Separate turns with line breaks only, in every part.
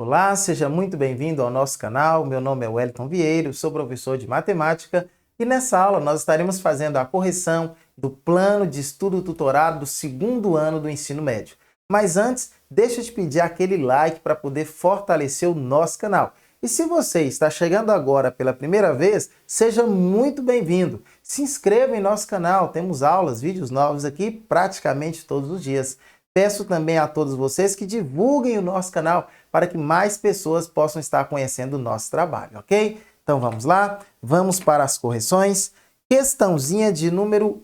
Olá, seja muito bem-vindo ao nosso canal. Meu nome é Wellington Vieira, sou professor de matemática e nessa aula nós estaremos fazendo a correção do plano de estudo tutorado do segundo ano do ensino médio. Mas antes, deixa eu te pedir aquele like para poder fortalecer o nosso canal. E se você está chegando agora pela primeira vez, seja muito bem-vindo. Se inscreva em nosso canal, temos aulas, vídeos novos aqui praticamente todos os dias. Peço também a todos vocês que divulguem o nosso canal para que mais pessoas possam estar conhecendo o nosso trabalho, ok? Então vamos lá, vamos para as correções. Questãozinha de número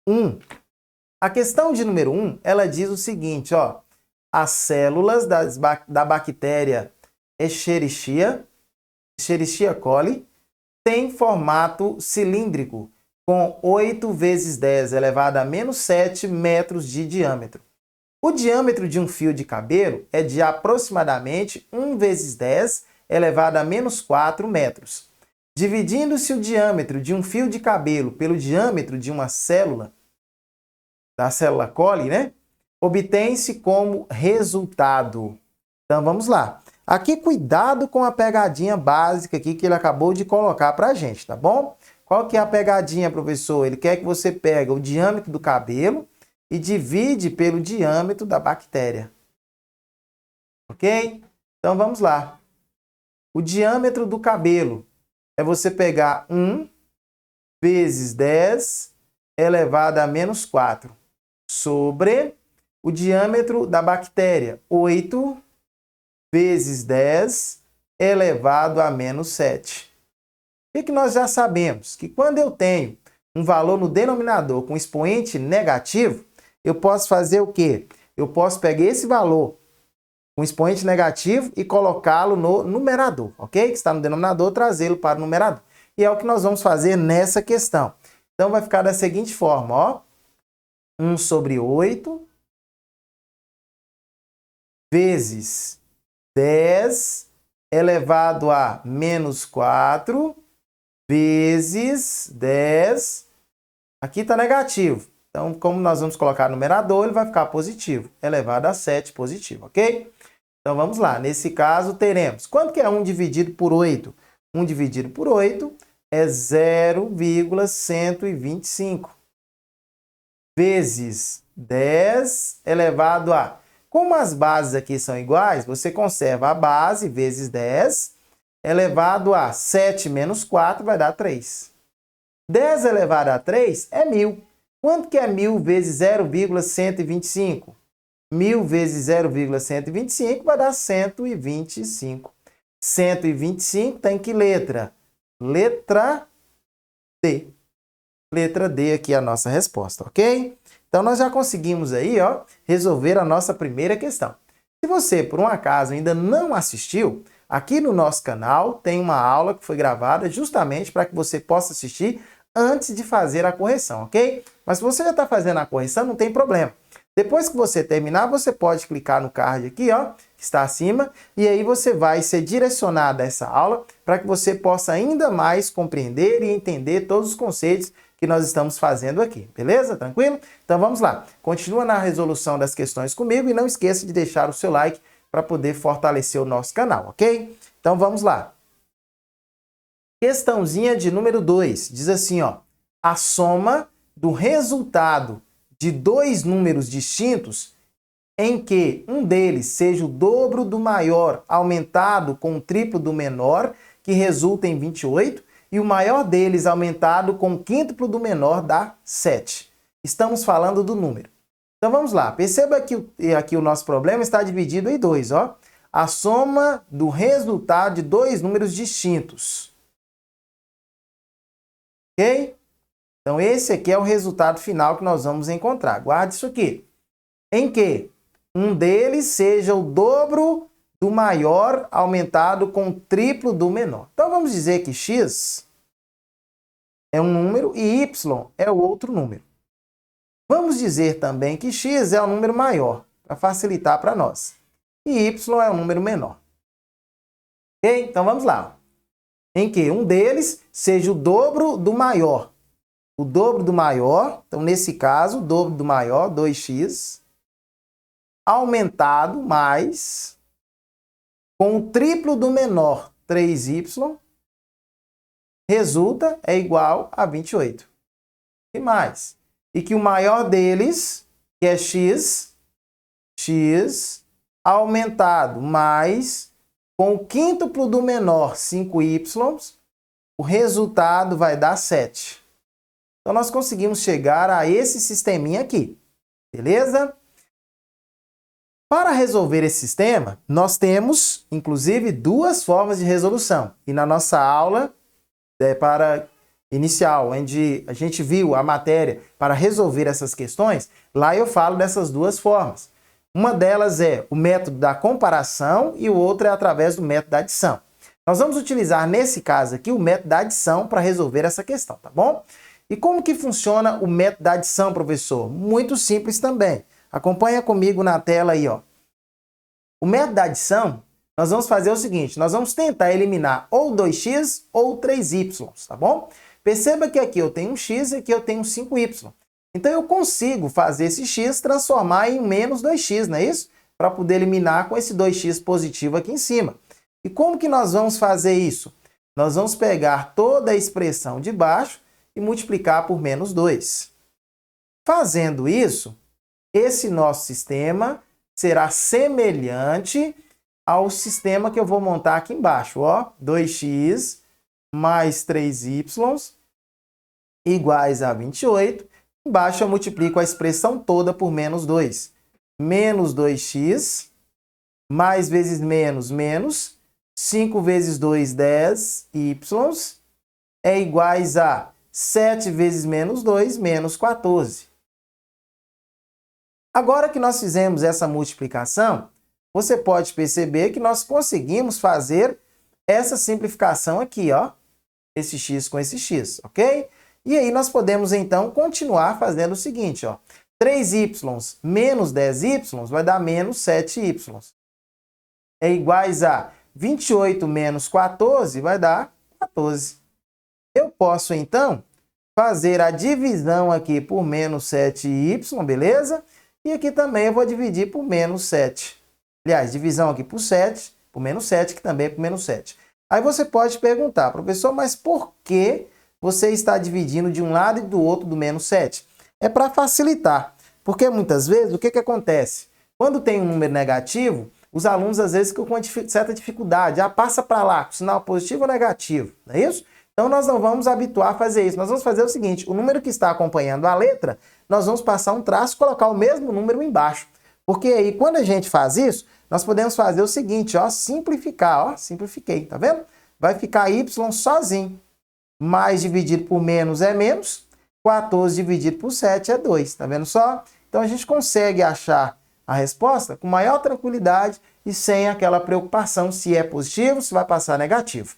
1. A questão de número 1, ela diz o seguinte, ó. As células da bactéria Escherichia coli têm formato cilíndrico com 8 vezes 10 elevado a menos 7 metros de diâmetro. O diâmetro de um fio de cabelo é de aproximadamente 1 vezes 10 elevado a menos 4 metros. Dividindo-se o diâmetro de um fio de cabelo pelo diâmetro de uma célula, da célula coli, né? Obtém-se como resultado. Então vamos lá. Aqui cuidado com a pegadinha básica aqui que ele acabou de colocar para a gente, tá bom? Qual que é a pegadinha, professor? Ele quer que você pegue o diâmetro do cabelo e divide pelo diâmetro da bactéria. Ok? Então vamos lá. O diâmetro do cabelo é você pegar 1 vezes 10 elevado a menos 4 sobre o diâmetro da bactéria, 8 vezes 10 elevado a menos 7. O que nós já sabemos? Que quando eu tenho um valor no denominador com expoente negativo, eu posso fazer o quê? Eu posso pegar esse valor com expoente negativo e colocá-lo no numerador, ok? Que está no denominador, trazê-lo para o numerador. E é o que nós vamos fazer nessa questão. Então, vai ficar da seguinte forma, ó. 1 sobre 8 vezes 10 elevado a menos 4 vezes 10. Aqui está negativo. Então, como nós vamos colocar no numerador, ele vai ficar positivo, elevado a 7 positivo, ok? Então, vamos lá. Nesse caso, teremos... Quanto que é 1 dividido por 8? 1 dividido por 8 é 0,125. Vezes 10 elevado a... Como as bases aqui são iguais, você conserva a base vezes 10 elevado a 7 menos 4 vai dar 3. 10 elevado a 3 é 1000. Quanto que é 1000 vezes 0,125? 1000 vezes 0,125 vai dar 125. 125 tem que letra? Letra D. Letra D aqui é a nossa resposta, ok? Então, nós já conseguimos aí, ó, resolver a nossa primeira questão. Se você, por um acaso, ainda não assistiu, aqui no nosso canal tem uma aula que foi gravada justamente para que você possa assistir antes de fazer a correção, ok? Mas se você já está fazendo a correção, não tem problema. Depois que você terminar, você pode clicar no card aqui, ó, que está acima, e aí você vai ser direcionado a essa aula para que você possa ainda mais compreender e entender todos os conceitos que nós estamos fazendo aqui, beleza? Tranquilo? Então vamos lá. Continua na resolução das questões comigo e não esqueça de deixar o seu like para poder fortalecer o nosso canal, ok? Então vamos lá. Questãozinha de número 2, diz assim, ó, a soma do resultado de dois números distintos em que um deles seja o dobro do maior aumentado com o triplo do menor, que resulta em 28, e o maior deles aumentado com o quíntuplo do menor dá 7. Estamos falando do número. Então vamos lá, perceba que aqui o nosso problema está dividido em dois, ó. A soma do resultado de dois números distintos. Ok? Então, esse aqui é o resultado final que nós vamos encontrar. Guarde isso aqui. Em que um deles seja o dobro do maior aumentado com o triplo do menor. Então, vamos dizer que x é um número e y é o outro número. Vamos dizer também que x é o número maior, para facilitar para nós. E y é o número menor. Ok? Então, vamos lá. Em que um deles seja o dobro do maior. O dobro do maior, então nesse caso, o dobro do maior, 2x, aumentado mais com o triplo do menor, 3y, resulta é igual a 28. E mais? E que o maior deles, que é x aumentado mais com o quíntuplo do menor, 5y, o resultado vai dar 7. Então, nós conseguimos chegar a esse sisteminha aqui, beleza? Para resolver esse sistema, nós temos, inclusive, duas formas de resolução. E na nossa aula para inicial, onde a gente viu a matéria para resolver essas questões, lá eu falo dessas duas formas. Uma delas é o método da comparação e o outro é através do método da adição. Nós vamos utilizar, nesse caso aqui, o método da adição para resolver essa questão, tá bom? E como que funciona o método da adição, professor? Muito simples também. Acompanha comigo na tela aí, ó. O método da adição, nós vamos fazer o seguinte, nós vamos tentar eliminar ou 2x ou 3y, tá bom? Perceba que aqui eu tenho um x e aqui eu tenho um 5y. Então eu consigo fazer esse x transformar em menos 2x, não é isso? Para poder eliminar com esse 2x positivo aqui em cima. E como que nós vamos fazer isso? Nós vamos pegar toda a expressão de baixo e multiplicar por menos 2. Fazendo isso, esse nosso sistema será semelhante ao sistema que eu vou montar aqui embaixo. Ó, 2x mais 3y iguais a 28. Embaixo eu multiplico a expressão toda por menos 2. Menos 2x, mais vezes menos, menos. 5 vezes 2, 10, y, é iguais a 7 vezes menos 2, menos 14. Agora que nós fizemos essa multiplicação, você pode perceber que nós conseguimos fazer essa simplificação aqui, ó. Esse x com esse x, ok? E aí nós podemos, então, continuar fazendo o seguinte, ó. 3y menos 10y vai dar menos 7y. É iguais a 28 menos 14 vai dar 14. Eu posso, então, fazer a divisão aqui por menos 7y, beleza? E aqui também eu vou dividir por menos 7. Aliás, divisão aqui por 7, por menos 7, que também é por menos 7. Aí você pode perguntar, professor, mas por que você está dividindo de um lado e do outro do menos 7? É para facilitar, porque muitas vezes o que acontece? Quando tem um número negativo, os alunos às vezes ficam com certa dificuldade. Passa para lá, com sinal positivo ou negativo, não é isso? Então nós não vamos habituar a fazer isso. Nós vamos fazer o seguinte, o número que está acompanhando a letra, nós vamos passar um traço e colocar o mesmo número embaixo. Porque aí, quando a gente faz isso, nós podemos fazer o seguinte, ó, simplificar, ó, simplifiquei, tá vendo? Vai ficar y sozinho. Mais dividido por menos é menos, 14 dividido por 7 é 2, tá vendo só? Então a gente consegue achar a resposta com maior tranquilidade e sem aquela preocupação se é positivo, se vai passar negativo.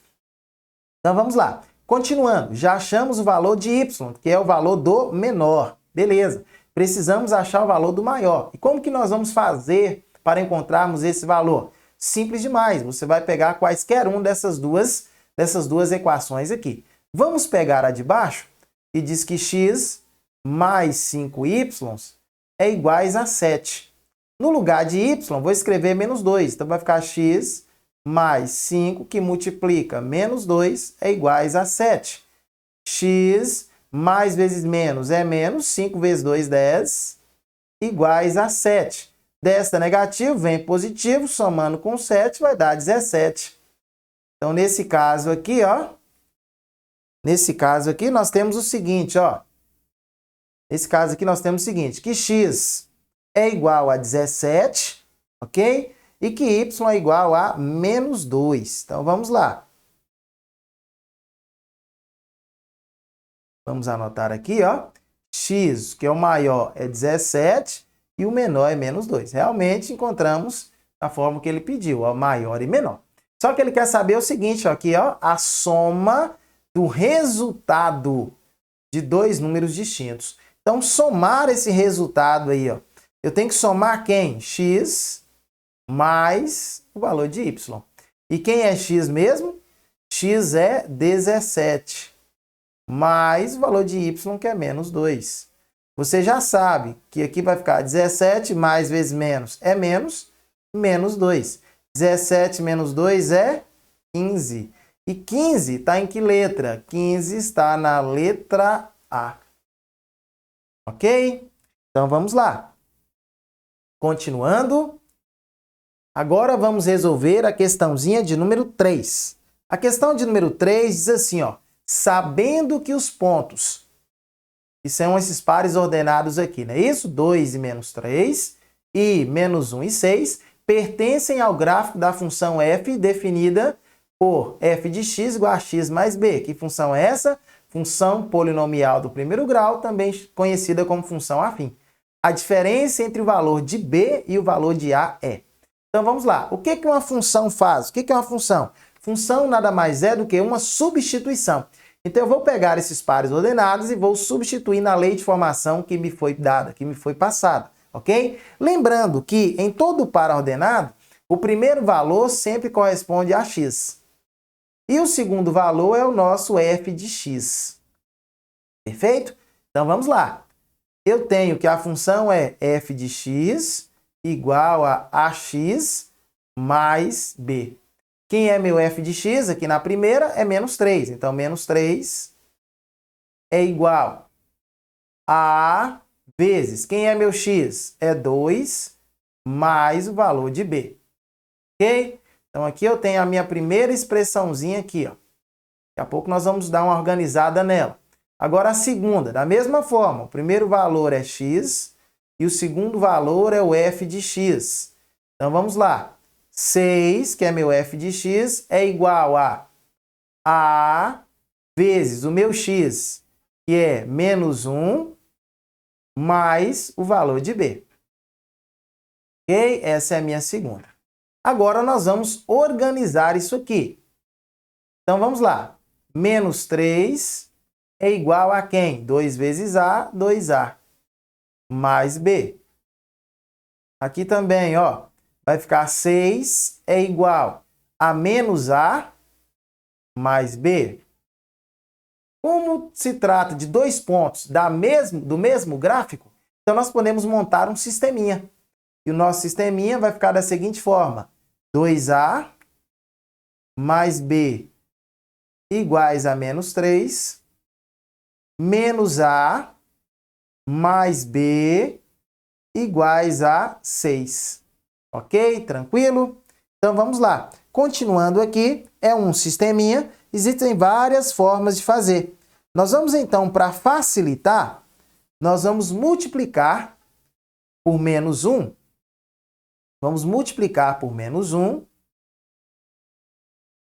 Então vamos lá. Continuando, já achamos o valor de y, que é o valor do menor. Beleza. Precisamos achar o valor do maior. E como que nós vamos fazer para encontrarmos esse valor? Simples demais. Você vai pegar quaisquer um dessas duas equações aqui. Vamos pegar a de baixo e diz que x mais 5y é iguais a 7. No lugar de y, vou escrever menos 2. Então vai ficar x mais 5, que multiplica menos 2, é iguais a 7. X mais vezes menos é menos, 5 vezes 2, 10, iguais a 7. 10 está negativo, vem positivo, somando com 7 vai dar 17. Então, nesse caso aqui, ó, nós temos o seguinte, ó. Nesse caso aqui, nós temos o seguinte, que x é igual a 17, ok? E que y é igual a menos 2. Então, vamos lá. Vamos anotar aqui, ó. X, que é o maior, é 17 e o menor é menos 2. Realmente encontramos a forma que ele pediu, ó, maior e menor. Só que ele quer saber o seguinte, ó, aqui, ó, a soma do resultado de dois números distintos. Então, somar esse resultado aí, ó. Eu tenho que somar quem? X mais o valor de y. E quem é x mesmo? X é 17. Mais o valor de y, que é menos 2. Você já sabe que aqui vai ficar 17 mais vezes menos é menos, menos 2. 17 menos 2 é 15. E 15 está em que letra? 15 está na letra A. Ok? Então vamos lá. Continuando. Agora vamos resolver a questãozinha de número 3. A questão de número 3 diz assim, ó. Sabendo que os pontos, que são esses pares ordenados aqui, não é isso? 2 e menos 3, e menos 1 e 6, pertencem ao gráfico da função f definida por f de x igual a x mais b. Que função é essa? Função polinomial do primeiro grau, também conhecida como função afim. A diferença entre o valor de b e o valor de a é. Então vamos lá. O que uma função faz? O que é uma função? Função nada mais é do que uma substituição. Então eu vou pegar esses pares ordenados e vou substituir na lei de formação que me foi dada, que me foi passada, ok? Lembrando que em todo par ordenado, o primeiro valor sempre corresponde a x. E o segundo valor é o nosso f de x. Perfeito? Então vamos lá. Eu tenho que a função é f de x igual a ax mais b. Quem é meu f de x? Aqui na primeira é menos 3. Então, menos 3 é igual a vezes. Quem é meu x? É 2 mais o valor de b. Ok? Então, aqui eu tenho a minha primeira expressãozinha aqui, ó. Daqui a pouco nós vamos dar uma organizada nela. Agora, a segunda, da mesma forma. O primeiro valor é x e o segundo valor é o f de x. Então, vamos lá. 6, que é meu f de x, é igual a vezes o meu x, que é menos 1, mais o valor de b. Ok? Essa é a minha segunda. Agora nós vamos organizar isso aqui. Então vamos lá. Menos 3 é igual a quem? 2 vezes a, 2a, mais b. Aqui também, ó. Vai ficar 6 é igual a menos a mais b. Como se trata de dois pontos do mesmo gráfico, então nós podemos montar um sisteminha. E o nosso sisteminha vai ficar da seguinte forma. 2a mais b iguais a menos 3, menos a mais b iguais a 6. Ok? Tranquilo? Então vamos lá. Continuando aqui, é um sisteminha, existem várias formas de fazer. Nós vamos então, para facilitar, nós vamos multiplicar por menos 1. Vamos multiplicar por menos 1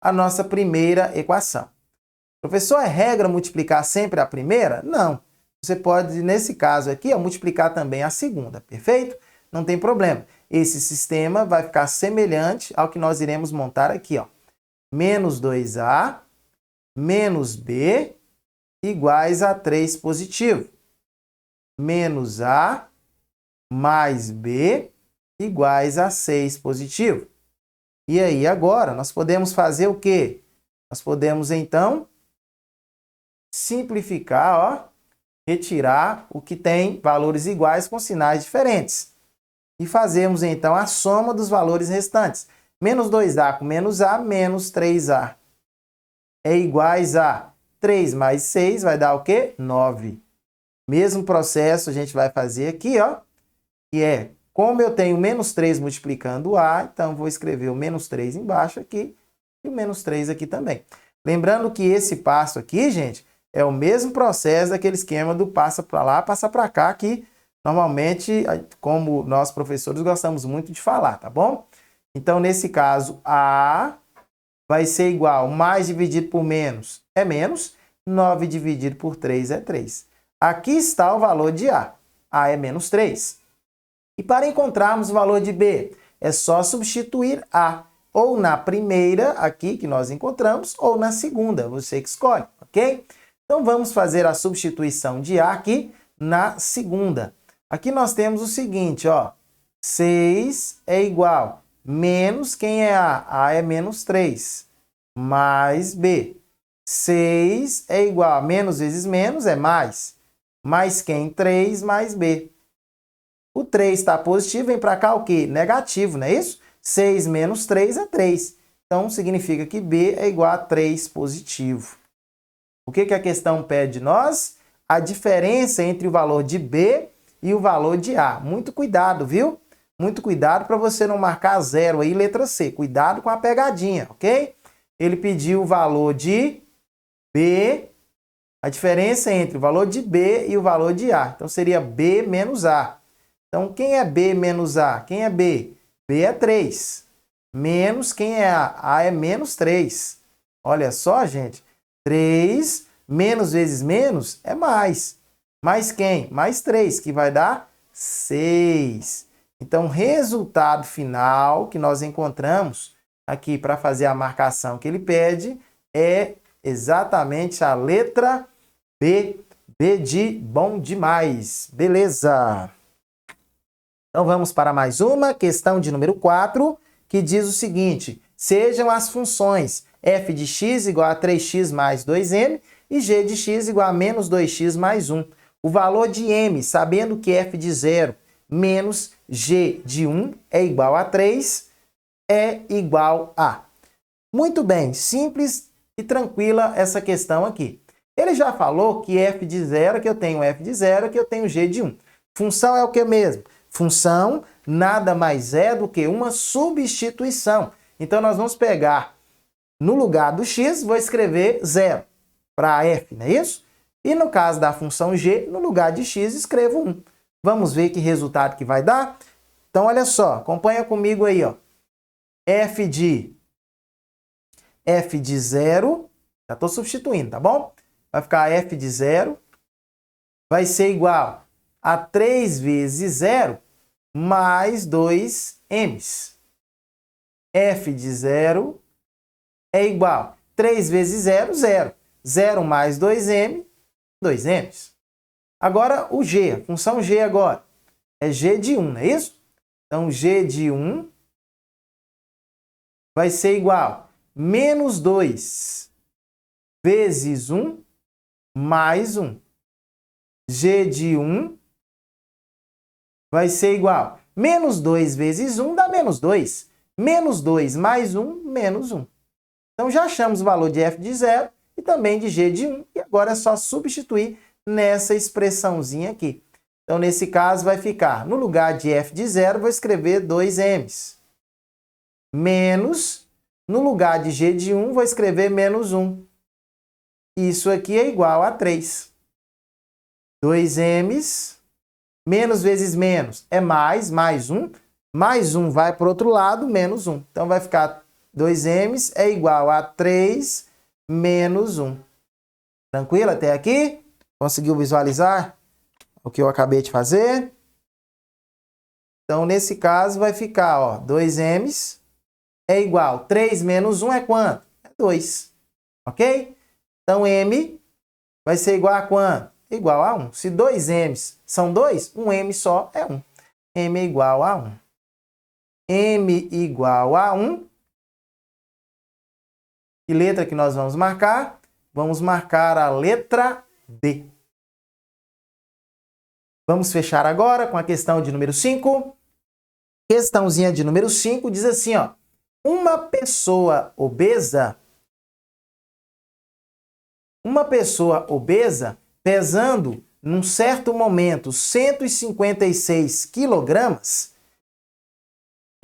a nossa primeira equação. Professor, é regra multiplicar sempre a primeira? Não. Você pode, nesse caso aqui, multiplicar também a segunda, perfeito? Não tem problema. Esse sistema vai ficar semelhante ao que nós iremos montar aqui, ó. Menos 2a menos b iguais a 3 positivo. Menos a mais b iguais a 6 positivo. E aí, agora, nós podemos fazer o quê? Nós podemos, então, simplificar, ó, retirar o que tem valores iguais com sinais diferentes. E fazemos, então, a soma dos valores restantes. Menos 2a com menos a, menos 3a. É iguais a 3 mais 6, vai dar o quê? 9. Mesmo processo a gente vai fazer aqui, ó. Que é, como eu tenho menos 3 multiplicando a, então vou escrever o menos 3 embaixo aqui e o menos 3 aqui também. Lembrando que esse passo aqui, gente, é o mesmo processo daquele esquema do passa para lá, passa para cá, que normalmente, como nós professores gostamos muito de falar, tá bom? Então, nesse caso, a vai ser igual, mais dividido por menos é menos, 9 dividido por 3 é 3. Aqui está o valor de a é menos 3. E para encontrarmos o valor de b, é só substituir a, ou na primeira, aqui que nós encontramos, ou na segunda, você que escolhe, ok? Então, vamos fazer a substituição de a aqui na segunda. Aqui nós temos o seguinte, ó, 6 é igual, menos quem é a? A é menos 3, mais b. 6 é igual a menos vezes menos é mais quem? 3 mais b. O 3 está positivo, vem para cá o quê? Negativo, não é isso? 6 menos 3 é 3. Então, significa que B é igual a 3 positivo. O que a questão pede de nós? A diferença entre o valor de B e o valor de A. Muito cuidado, viu? Muito cuidado para você não marcar 0 aí, letra C. Cuidado com a pegadinha, ok? Ele pediu o valor de B, a diferença entre o valor de B e o valor de A. Então, seria B menos A. Então, quem é B menos A? Quem é B? B é 3. Menos quem é A? A é menos 3. Olha só, gente. 3 menos vezes menos é mais. Mais quem? Mais 3, que vai dar 6. Então, o resultado final que nós encontramos aqui para fazer a marcação que ele pede é exatamente a letra B. B de bom demais. Beleza. Então, vamos para mais uma, questão de número 4, que diz o seguinte: sejam as funções f de x igual a 3x mais 2m e g de x igual a menos 2x mais 1. O valor de m, sabendo que f de 0 menos g de 1 é igual a 3, é igual a... Muito bem, simples e tranquila essa questão aqui. Ele já falou que f de 0, que eu tenho f de 0, que eu tenho g de 1. Função é o que mesmo? Função nada mais é do que uma substituição. Então, nós vamos pegar, no lugar do x, vou escrever 0 para f, não é isso? E no caso da função g, no lugar de x, escrevo 1. Vamos ver que resultado que vai dar? Então, olha só, acompanha comigo aí, ó. f de 0, já estou substituindo, tá bom? Vai ficar f de 0, vai ser igual a 3 vezes 0 mais 2m. f de 0 é igual a 3 vezes 0, 0. 0 mais 2m, 2m. Agora o g, a função g agora, é g de 1, não é isso? Então, g de 1 vai ser igual a menos 2 vezes 1 mais 1. G de 1 vai ser igual a menos 2 vezes 1 dá menos 2. Menos 2 mais 1, menos 1. Então, já achamos o valor de f de 0 e também de g de 1. E agora é só substituir nessa expressãozinha aqui. Então, nesse caso, vai ficar, no lugar de f de 0, vou escrever 2m's. Menos, no lugar de g de 1, vou escrever menos 1. Isso aqui é igual a 3. 2m's, menos vezes menos é mais 1. Mais 1 vai para o outro lado, menos 1. Então, vai ficar 2m's é igual a 3 menos 1. Tranquilo até aqui? Conseguiu visualizar o que eu acabei de fazer? Então, nesse caso, vai ficar, ó, 2m's é igual a 3 menos 1 é quanto? É 2. Ok? Então, m vai ser igual a quanto? Igual a 1. Se 2m's são 2, um m só é 1. m é igual a 1. m igual a 1. Que letra que nós vamos marcar? Vamos marcar a letra B. Vamos fechar agora com a questão de número 5. Questãozinha de número 5 diz assim, ó. Uma pessoa obesa pesando num certo momento 156 quilogramas,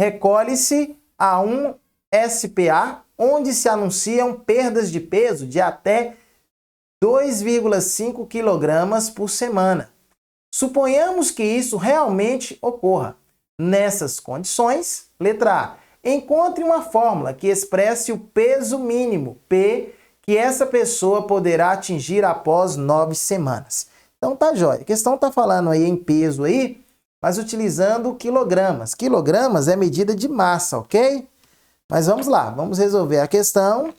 recolhe-se a um SPA onde se anunciam perdas de peso de até 2,5 quilogramas por semana. Suponhamos que isso realmente ocorra. Nessas condições, letra A, encontre uma fórmula que expresse o peso mínimo, P, que essa pessoa poderá atingir após 9 semanas. Então tá jóia. A questão está falando aí em peso aí, mas utilizando quilogramas. Quilogramas é medida de massa, ok? Mas vamos lá, vamos resolver a questão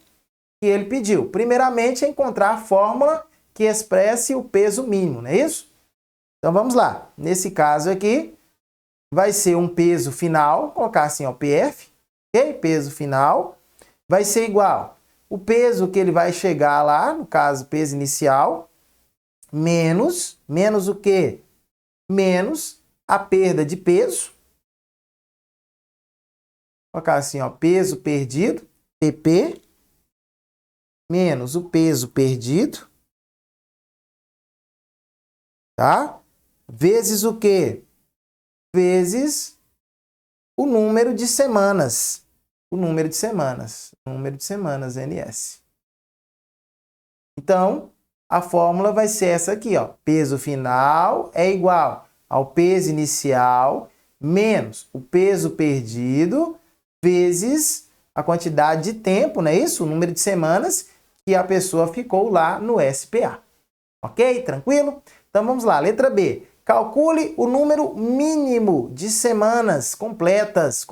que ele pediu. Primeiramente, é encontrar a fórmula que expresse o peso mínimo, não é isso? Então vamos lá. Nesse caso aqui, vai ser um peso final, vou colocar assim, ó, PF, ok? Peso final vai ser igual o peso que ele vai chegar lá, no caso, peso inicial, menos o quê? Menos a perda de peso, colocar assim, ó, peso perdido, PP, menos o peso perdido, tá? Vezes o quê? Vezes o número de semanas. O número de semanas. Número de semanas, NS. Então, a fórmula vai ser essa aqui, ó. Peso final é igual ao peso inicial menos o peso perdido vezes a quantidade de tempo, não é isso? O número de semanas que a pessoa ficou lá no SPA. Ok? Tranquilo? Então vamos lá, letra B. Calcule o número mínimo de semanas completas,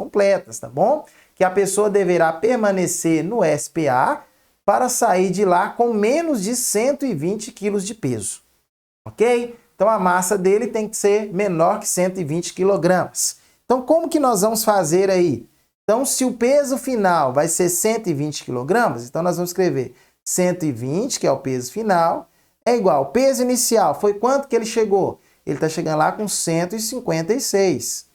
tá bom? Que a pessoa deverá permanecer no SPA para sair de lá com menos de 120 kg de peso. Ok? Então a massa dele tem que ser menor que 120 kg. Então como que nós vamos fazer aí? Então se o peso final vai ser 120 kg, então nós vamos escrever 120, que é o peso final, é igual ao peso inicial. Foi quanto que ele chegou? Ele está chegando lá com 156.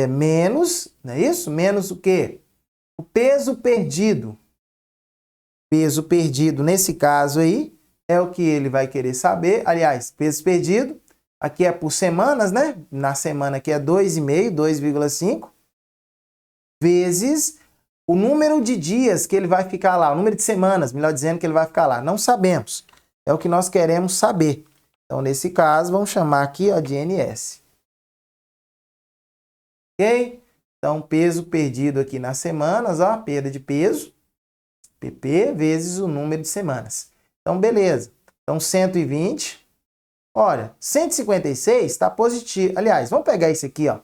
Menos, não é isso? Menos o quê? O peso perdido. Peso perdido, nesse caso aí, é o que ele vai querer saber. Aliás, peso perdido, aqui é por semanas, né? Na semana aqui é 2,5, 2,5, vezes o número de dias que ele vai ficar lá, o número de semanas, melhor dizendo, que ele vai ficar lá. Não sabemos. É o que nós queremos saber. Então, nesse caso, vamos chamar aqui, ó, de NS. Ok? Então, peso perdido aqui nas semanas, ó, perda de peso, PP, vezes o número de semanas. Então, beleza. Então, 120. Olha, 156 está positivo. Aliás, vamos pegar isso aqui, ó.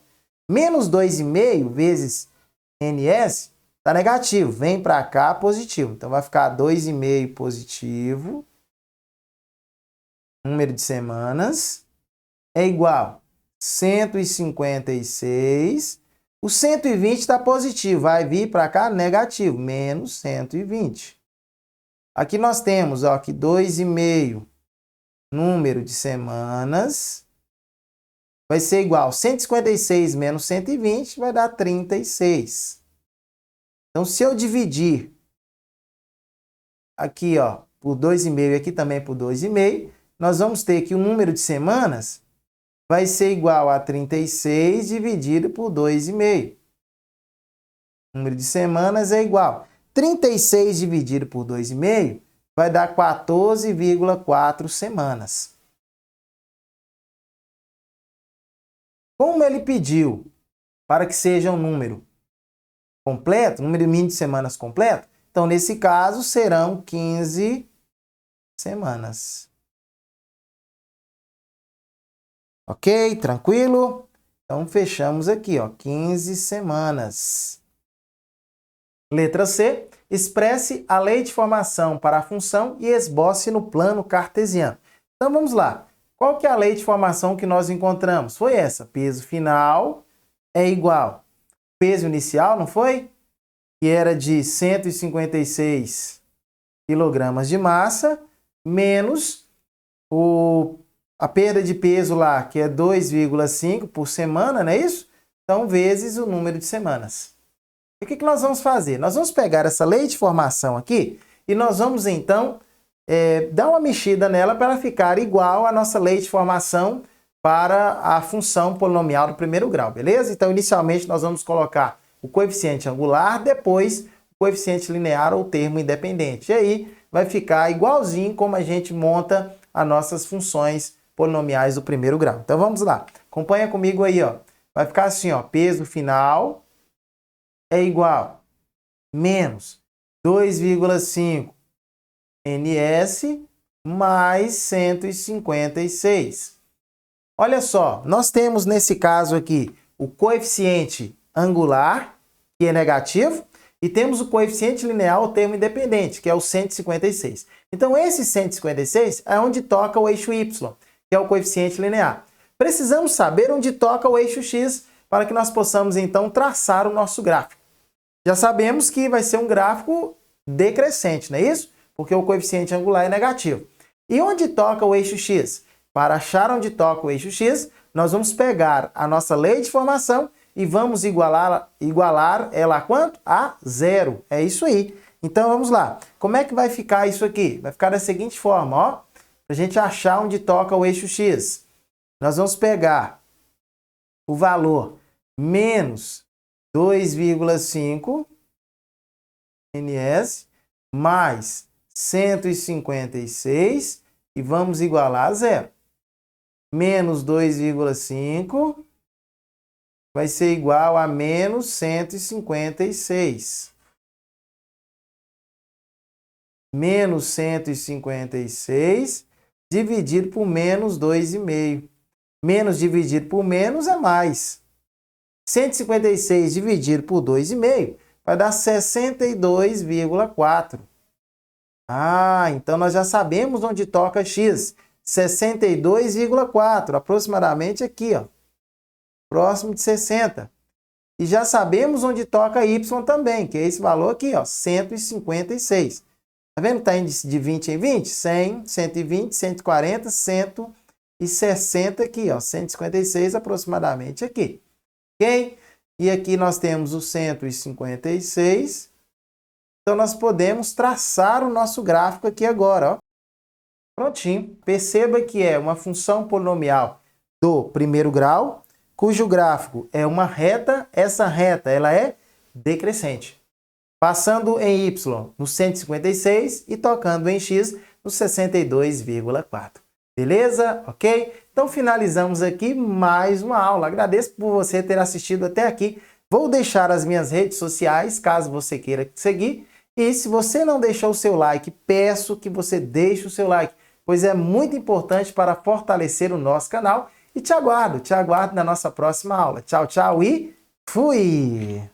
Menos 2,5 vezes NS está negativo. Vem para cá, positivo. Então, vai ficar 2,5 positivo. Número de semanas é igual a 156. O 120 está positivo. Vai vir para cá negativo. Menos 120. Aqui nós temos, ó, que 2,5 número de semanas vai ser igual a 156 menos 120, vai dar 36. Então, se eu dividir aqui, ó, por 2,5 e aqui também por 2,5, nós vamos ter que o número de semanas vai ser igual a 36 dividido por 2,5. O número de semanas é igual. 36 dividido por 2,5 vai dar 14,4 semanas. Como ele pediu para que seja um número completo, número mínimo de semanas completo, então nesse caso serão 15 semanas. Ok? Tranquilo? Então fechamos aqui, ó, 15 semanas. Letra C. Expresse a lei de formação para a função e esboce no plano cartesiano. Então vamos lá. Qual que é a lei de formação que nós encontramos? Foi essa. Peso final é igual. Peso inicial, não foi? Que era de 156 kg de massa, menos a perda de peso lá, que é 2,5 por semana, não é isso? Então, vezes o número de semanas. E o que nós vamos fazer? Nós vamos pegar essa lei de formação aqui e nós vamos, então, dar uma mexida nela para ela ficar igual à nossa lei de formação para a função polinomial do primeiro grau, beleza? Então, inicialmente, nós vamos colocar o coeficiente angular, depois o coeficiente linear ou termo independente. E aí, vai ficar igualzinho como a gente monta as nossas funções polinomiais do primeiro grau. Então, vamos lá. Acompanha comigo aí, ó. Vai ficar assim, ó, peso final é igual menos 2,5 NS mais 156. Olha só, nós temos nesse caso aqui o coeficiente angular, que é negativo, e temos o coeficiente linear, o termo independente, que é o 156. Então, esse 156 é onde toca o eixo Y, que é o coeficiente linear. Precisamos saber onde toca o eixo X para que nós possamos, então, traçar o nosso gráfico. Já sabemos que vai ser um gráfico decrescente, não é isso? Porque o coeficiente angular é negativo. E onde toca o eixo X? Para achar onde toca o eixo X, nós vamos pegar a nossa lei de formação e vamos igualar ela a quanto? A zero. É isso aí. Então vamos lá. Como é que vai ficar isso aqui? Vai ficar da seguinte forma, ó. Para a gente achar onde toca o eixo x. Nós vamos pegar o valor menos 2,5 ns mais 156 e vamos igualar a zero. Menos 2,5 vai ser igual a menos 156. Menos 156 dividido por menos 2,5. Menos dividido por menos é mais. 156 dividido por 2,5 vai dar 62,4. Ah, então nós já sabemos onde toca x. 62,4, aproximadamente aqui, ó. Próximo de 60. E já sabemos onde toca y também, que é esse valor aqui, ó, 156. Tá vendo? Tá índice de 20 em 20? 100, 120, 140, 160 aqui, ó, 156 aproximadamente aqui. Ok? E aqui nós temos o 156. Então nós podemos traçar o nosso gráfico aqui agora, ó. Prontinho. Perceba que é uma função polinomial do primeiro grau, cujo gráfico é uma reta. Essa reta ela é decrescente. Passando em y no 156 e tocando em x no 62,4. Beleza? Ok? Então finalizamos aqui mais uma aula. Agradeço por você ter assistido até aqui. Vou deixar as minhas redes sociais, caso você queira seguir. E se você não deixou o seu like, peço que você deixe o seu like, pois é muito importante para fortalecer o nosso canal. E te aguardo na nossa próxima aula. Tchau, tchau e fui!